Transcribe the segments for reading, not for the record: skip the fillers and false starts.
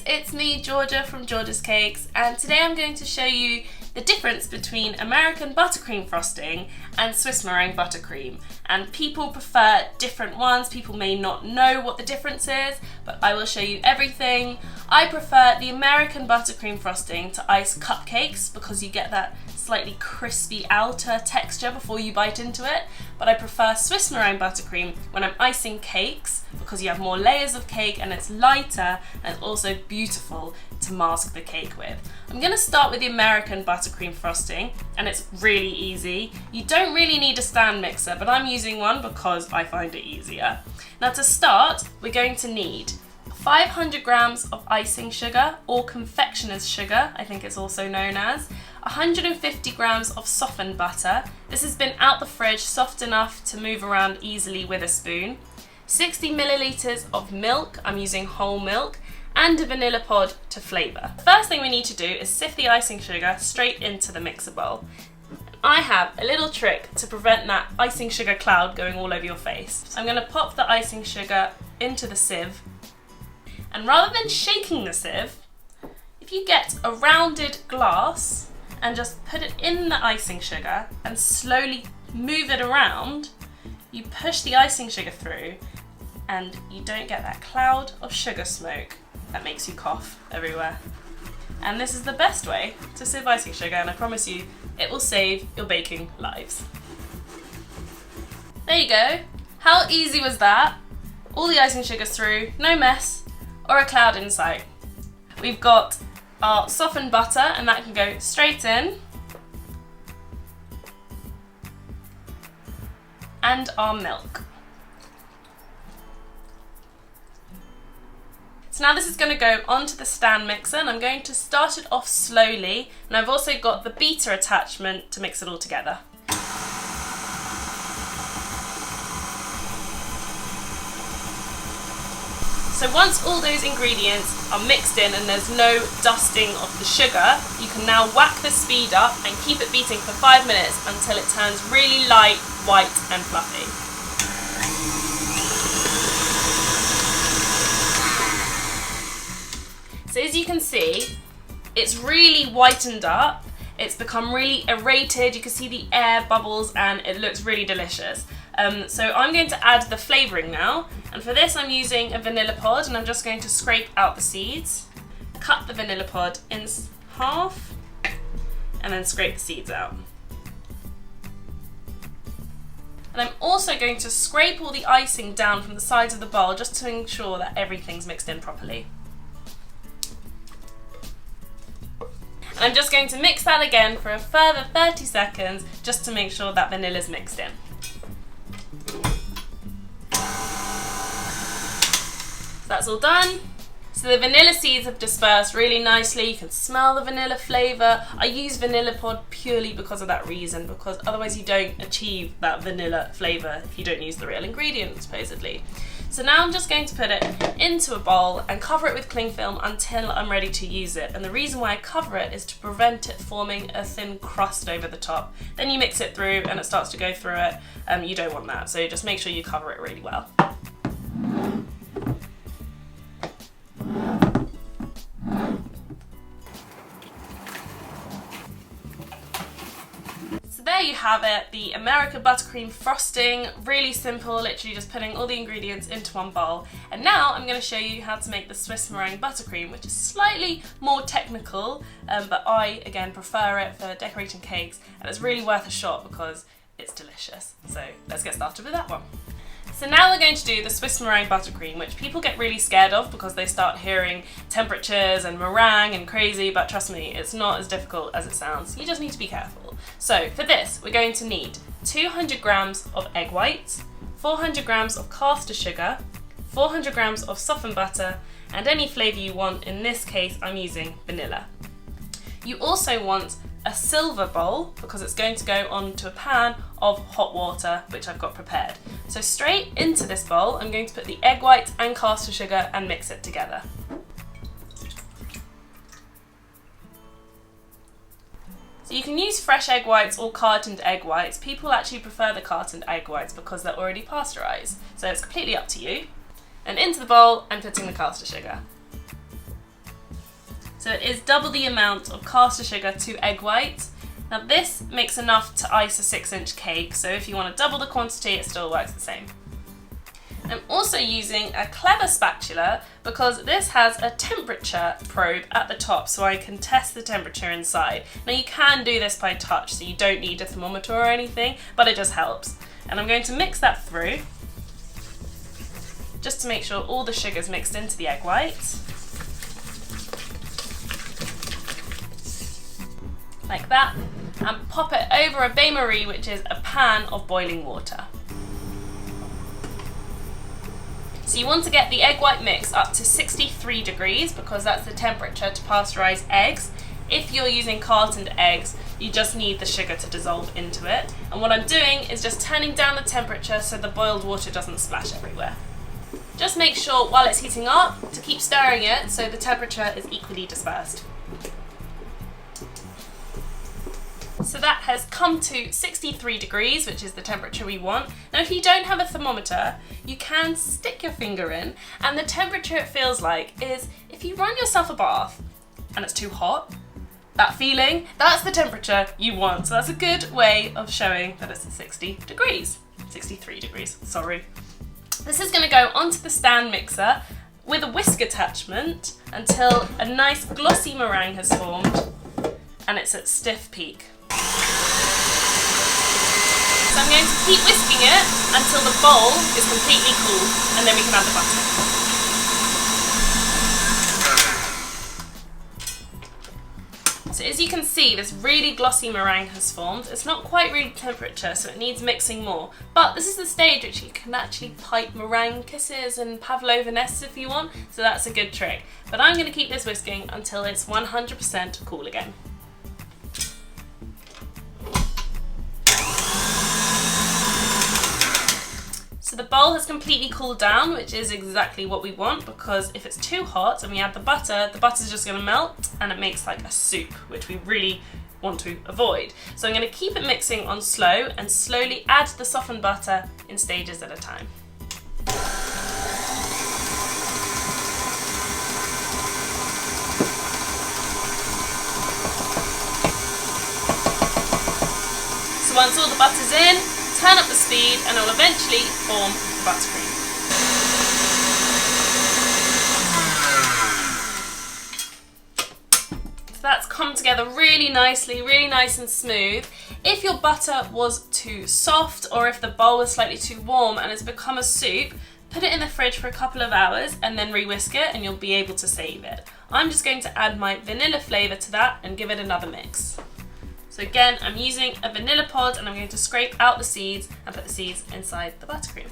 it's me, Georgia from Georgia's Cakes, and today I'm going to show you the difference between American buttercream frosting and Swiss meringue buttercream. And people prefer different ones, people may not know what the difference is, but I will show you everything. I prefer the American buttercream frosting to ice cupcakes because you get that slightly crispy outer texture before you bite into it, but I prefer Swiss meringue buttercream when I'm icing cakes because you have more layers of cake and it's lighter and it's also beautiful to mask the cake with. I'm going to start with the American buttercream frosting, and it's really easy. You don't really need a stand mixer, but I'm using one because I find it easier. Now to start, we're going to need 500 grams of icing sugar, or confectioner's sugar, I think it's also known as, 150 grams of softened butter. This has been out the fridge, soft enough to move around easily with a spoon. 60 milliliters of milk, I'm using whole milk, and a vanilla pod to flavour. The first thing we need to do is sift the icing sugar straight into the mixer bowl. I have a little trick to prevent that icing sugar cloud going all over your face. So I'm going to pop the icing sugar into the sieve, and rather than shaking the sieve, if you get a rounded glass and just put it in the icing sugar and slowly move it around, you push the icing sugar through and you don't get that cloud of sugar smoke that makes you cough everywhere. And this is the best way to sieve icing sugar, and I promise you it will save your baking lives. There you go. How easy was that? All the icing sugar's through, no mess or a cloud in sight. We've got our softened butter, and that can go straight in. And our milk. So now this is going to go onto the stand mixer, and I'm going to start it off slowly, and I've also got the beater attachment to mix it all together. So once all those ingredients are mixed in and there's no dusting of the sugar, you can now whack the speed up and keep it beating for 5 minutes until it turns really light, white and fluffy. So as you can see, it's really whitened up, it's become really aerated, you can see the air bubbles and it looks really delicious. So I'm going to add the flavouring now, and for this I'm using a vanilla pod, and I'm just going to scrape out the seeds, cut the vanilla pod in half and then scrape the seeds out. And I'm also going to scrape all the icing down from the sides of the bowl just to ensure that everything's mixed in properly. And I'm just going to mix that again for a further 30 seconds just to make sure that vanilla's mixed in. So that's all done. So the vanilla seeds have dispersed really nicely. You can smell the vanilla flavour. I use vanilla pod purely because of that reason, because otherwise you don't achieve that vanilla flavour if you don't use the real ingredient, supposedly. So now I'm just going to put it into a bowl and cover it with cling film until I'm ready to use it. And the reason why I cover it is to prevent it forming a thin crust over the top. Then you mix it through and it starts to go through it. You don't want that, so just make sure you cover it really well. There you have it, the American buttercream frosting. Really simple, literally just putting all the ingredients into one bowl. And now I'm going to show you how to make the Swiss meringue buttercream, which is slightly more technical, but I, again, prefer it for decorating cakes, and it's really worth a shot because it's delicious. So let's get started with that one. So now we're going to do the Swiss meringue buttercream, which people get really scared of because they start hearing temperatures and meringue and crazy, but trust me, it's not as difficult as it sounds. You just need to be careful. So for this, we're going to need 200 grams of egg whites, 400 grams of caster sugar, 400 grams of softened butter, and any flavour you want. In this case, I'm using vanilla. You also want a silver bowl because it's going to go onto a pan of hot water, which I've got prepared. So straight into this bowl, I'm going to put the egg whites and caster sugar and mix it together. So you can use fresh egg whites or cartoned egg whites. People actually prefer the cartoned egg whites because they're already pasteurised. So it's completely up to you. And into the bowl, I'm putting the caster sugar. So it is double the amount of caster sugar to egg white. Now this makes enough to ice a 6-inch cake, so if you want to double the quantity, it still works the same. I'm also using a clever spatula because this has a temperature probe at the top, so I can test the temperature inside. Now you can do this by touch, so you don't need a thermometer or anything, but it just helps. And I'm going to mix that through, just to make sure all the sugar's mixed into the egg white. Like that, and pop it over a bain-marie, which is a pan of boiling water. So you want to get the egg white mix up to 63 degrees because that's the temperature to pasteurize eggs. If you're using cartoned eggs, you just need the sugar to dissolve into it. And what I'm doing is just turning down the temperature so the boiled water doesn't splash everywhere. Just make sure while it's heating up to keep stirring it so the temperature is equally dispersed. So that has come to 63 degrees, which is the temperature we want. Now if you don't have a thermometer, you can stick your finger in, and the temperature it feels like is if you run yourself a bath and it's too hot, that feeling, that's the temperature you want. So that's a good way of showing that it's at 60 degrees. 63 degrees, sorry. This is going to go onto the stand mixer with a whisk attachment until a nice glossy meringue has formed and it's at stiff peak. So I'm going to keep whisking it until the bowl is completely cool, and then we can add the butter. So as you can see, this really glossy meringue has formed. It's not quite room temperature, so it needs mixing more. But this is the stage which you can actually pipe meringue kisses and pavlova if you want, so that's a good trick. But I'm going to keep this whisking until it's 100% cool again. So the bowl has completely cooled down, which is exactly what we want, because if it's too hot and we add the butter's just going to melt and it makes like a soup, which we really want to avoid. So I'm going to keep it mixing on slow and slowly add the softened butter in stages at a time. So once all the butter's in, turn up the speed and it will eventually form the buttercream. So that's come together really nicely, really nice and smooth. If your butter was too soft or if the bowl was slightly too warm and it's become a soup, put it in the fridge for a couple of hours and then re-whisk it and you'll be able to save it. I'm just going to add my vanilla flavour to that and give it another mix. So again, I'm using a vanilla pod and I'm going to scrape out the seeds and put the seeds inside the buttercream.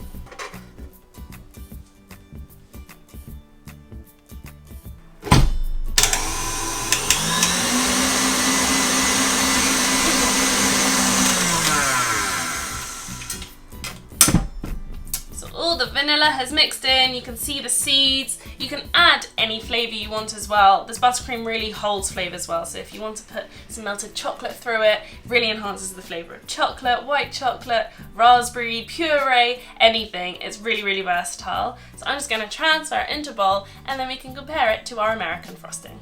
All the vanilla has mixed in, you can see the seeds, you can add any flavour you want as well. This buttercream really holds flavour as well, so if you want to put some melted chocolate through it, it really enhances the flavour of chocolate, white chocolate, raspberry, puree, anything. It's really, really versatile. So I'm just going to transfer it into a bowl and then we can compare it to our American frosting.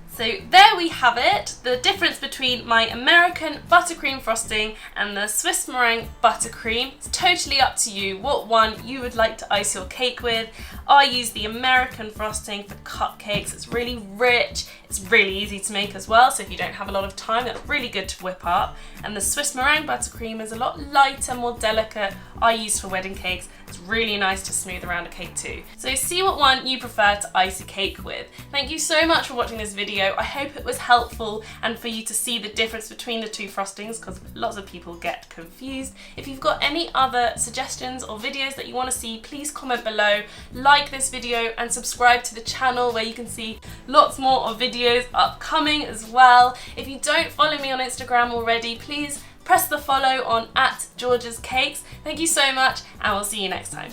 So there we have it, the difference between my American buttercream frosting and the Swiss meringue buttercream. It's totally up to you what one you would like to ice your cake with. I use the American frosting for cupcakes. It's really rich, it's really easy to make as well, so if you don't have a lot of time, that's really good to whip up. And the Swiss meringue buttercream is a lot lighter, more delicate. I use for wedding cakes. It's really nice to smooth around a cake too. So see what one you prefer to ice a cake with. Thank you so much for watching this video. I hope it was helpful and for you to see the difference between the two frostings, because lots of people get confused. If you've got any other suggestions or videos that you want to see, please comment below, like this video and subscribe to the channel where you can see lots more of videos upcoming as well. If you don't follow me on Instagram already, please press the follow on @GeorgesCakes. Thank you so much and we'll see you next time.